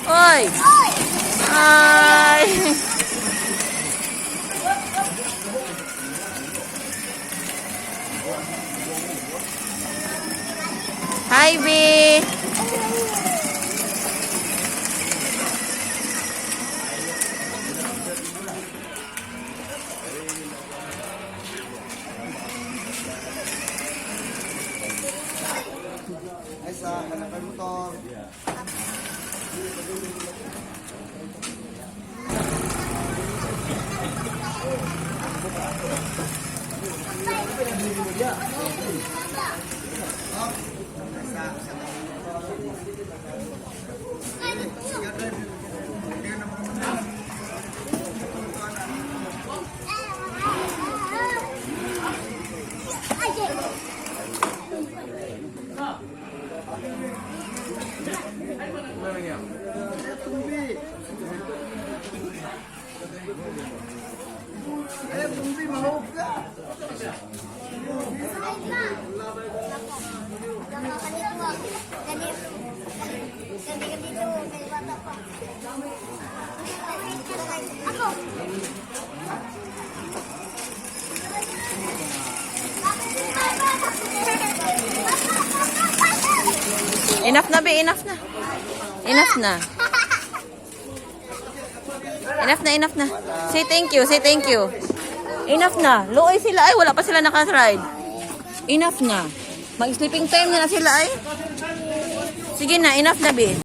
Hoy! Ay! Hi, B! Ay, sa malapay motor. Ay, tumbi, mahog ka. Enough na, be. Enough na. Enough na. Enough na, enough na. Say thank you, say thank you. Enough na. Luoy sila ay, wala pa sila naka-ride. Enough na. Mag-sleeping time na sila ay. Sige na, enough na, be.